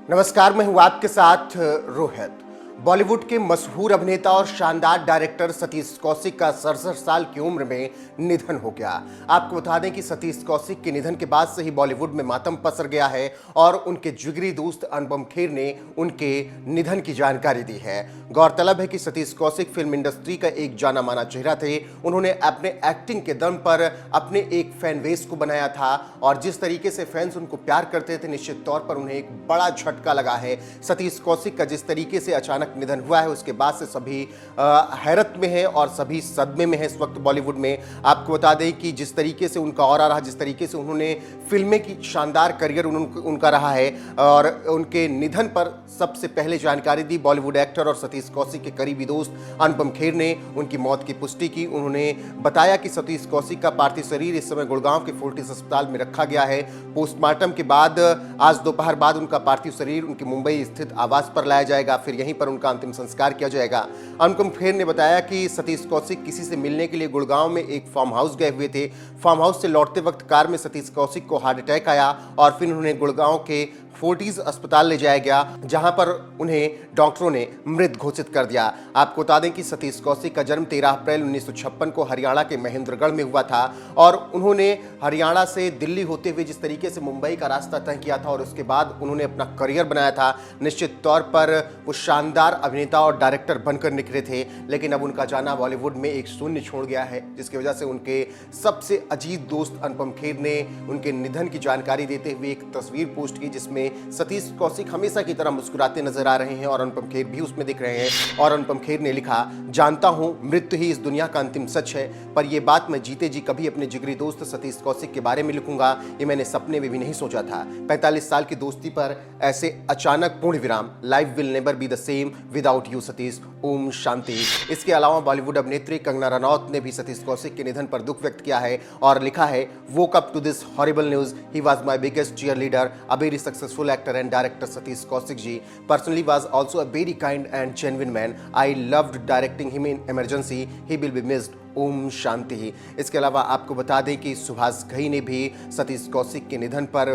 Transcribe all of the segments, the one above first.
नमस्कार, मैं हूं आपके साथ रोहित। बॉलीवुड के मशहूर अभिनेता और शानदार डायरेक्टर सतीश कौशिक का 67 साल की उम्र में निधन हो गया। आपको बता दें कि सतीश कौशिक के निधन के बाद से ही बॉलीवुड में मातम पसर गया है और उनके जिगरी दोस्त अनुपम खेर ने उनके निधन की जानकारी दी है। गौरतलब है कि सतीश कौशिक फिल्म इंडस्ट्री का एक जाना माना चेहरा थे। उन्होंने अपने एक्टिंग के दम पर अपने एक फैन बेस को बनाया था और जिस तरीके से फैंस उनको प्यार करते थे, निश्चित तौर पर उन्हें एक बड़ा झटका लगा है। सतीश कौशिक का जिस तरीके से अचानक निधन हुआ है, उसके बाद से सभी हैरत में हैं और सभी सदमे में हैं इस वक्त बॉलीवुड में। आपको बता दें कि जिस तरीके से उनका ऑरा रहा, जिस तरीके से उन्होंने फिल्में की शानदार करियर उनका रहा है और उनके निधन पर सबसे पहले जानकारी दी बॉलीवुड एक्टर और सतीश कौशिक के करीबी दोस्त अनुपम खेर ने उनकी मौत की पुष्टि की। उन्होंने बताया कि सतीश कौशिक का पार्थिव शरीर इस समय गुड़गांव के फोर्टिस अस्पताल में रखा गया है। पोस्टमार्टम के बाद आज दोपहर बाद उनका पार्थिव शरीर उनके मुंबई स्थित आवास पर लाया जाएगा, फिर यहीं पर उनका अंतिम संस्कार किया जाएगा। अनुपम खेर ने बताया कि सतीश कौशिक किसी से मिलने के लिए गुड़गांव में एक फार्म हाउस गए हुए थे। फार्म हाउस से लौटते वक्त कार में सतीश कौशिक को हार्ट अटैक आया और फिर उन्हें गुड़गांव के फोर्टिस अस्पताल ले जाया गया, जहां पर उन्हें डॉक्टरों ने मृत घोषित कर दिया। आपको बता दें कि सतीश कौशिक का जन्म 13 अप्रैल 1956 को हरियाणा के महेंद्रगढ़ में हुआ था और उन्होंने हरियाणा से दिल्ली होते हुए जिस तरीके से मुंबई का रास्ता तय किया था और उसके बाद उन्होंने अपना करियर बनाया था, निश्चित तौर पर वो शानदार अभिनेता और डायरेक्टर बनकर निखरे थे। लेकिन अब उनका जाना बॉलीवुड में एक शून्य छोड़ गया है, जिसकी वजह से उनके सबसे अजीज दोस्त अनुपम खेर ने उनके निधन की जानकारी देते हुए एक तस्वीर पोस्ट की, जिसमें सतीश कौशिक हमेशा की तरह मुस्कुराते नजर आ रहे हैं और अनुपम खेर भी उसमें दिख रहे हैं। और अनुपम खेर ने लिखा, जानता हूं मृत्यु ही इस दुनिया का अंतिम सच है, पर यह बात मैं जीते जी कभी अपने जिगरी दोस्त सतीश कौशिक के बारे में लिखूंगा, ये मैंने सपने में भी नहीं सोचा था। 45 साल की दोस्ती पर ऐसे अचानक पूर्ण विराम। Life will never be the same without you Satish, ओम शांति। इसके अलावा बॉलीवुड अभिनेत्री कंगना रनौत ने भी सतीश कौशिक के निधन पर दुख व्यक्त किया है और लिखा है, woke up to this horrible news, he was my biggest cheerleader, a very successful actor and director Satish Kaushik ji personally was also a very kind and genuine man. I loved directing him in Emergency. He will be missed. ओम शांति। इसके अलावा आपको बता दें कि सुभाष घई ने भी सतीश कौशिक के निधन पर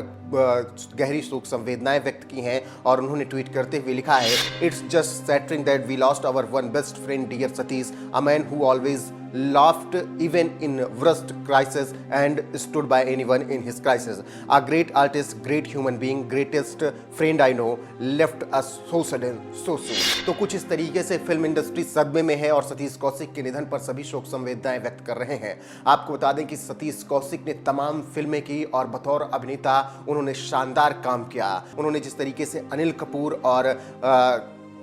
गहरी शोक संवेदनाएं व्यक्त की हैं और उन्होंने ट्वीट करते हुए लिखा है, it's just shattering that we lost our one best friend dear Satish, a man who always laughed even in worst crisis and stood by anyone in his crisis, a great artist, great human being, greatest friend I know, left us so sudden so soon। तो कुछ इस तरीके से film industry सदमे में है और सतीश कौशिक के निधन पर सभी शोक संवेदनाएं व्यक्त कर रहे हैं। आपको बता दें कि सतीश कौशिक ने तमाम फिल्में की और बतौर अभिनेता उन्होंने शानदार काम किया। उन्होंने जिस तरीके से अनिल कपूर और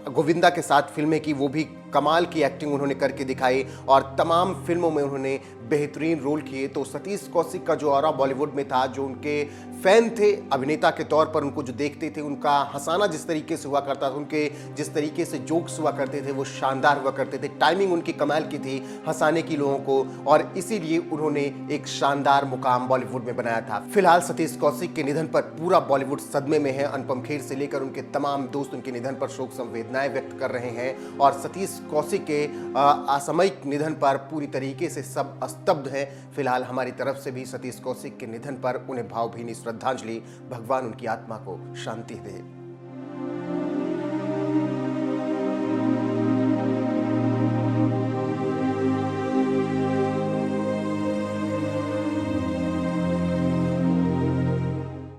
गोविंदा के साथ फिल्में की, वो भी कमाल की एक्टिंग उन्होंने करके दिखाई और तमाम फिल्मों में उन्होंने बेहतरीन रोल किए। तो सतीश कौशिक का जो ऑरा बॉलीवुड में था, जो उनके फैन थे अभिनेता के तौर पर, उनको जो देखते थे, उनका हंसाना जिस तरीके से हुआ करता था, उनके जिस तरीके से जोक्स हुआ करते थे, वो शानदार हुआ करते थे। टाइमिंग उनकी कमाल की थी हंसाने की लोगों को और इसीलिए उन्होंने एक शानदार मुकाम बॉलीवुड में बनाया था। फिलहाल सतीश कौशिक के निधन पर पूरा बॉलीवुड सदमे में है। अनुपम खेर से लेकर उनके तमाम दोस्त उनके निधन पर शोक संवेदनाएं व्यक्त कर रहे हैं और सतीश कौशिक के असामयिक निधन पर पूरी तरीके से सब स्तब्ध है। फिलहाल हमारी तरफ से भी सतीश कौशिक के निधन पर उन्हें भावभीनी श्रद्धांजलि। भगवान उनकी आत्मा को शांति दे।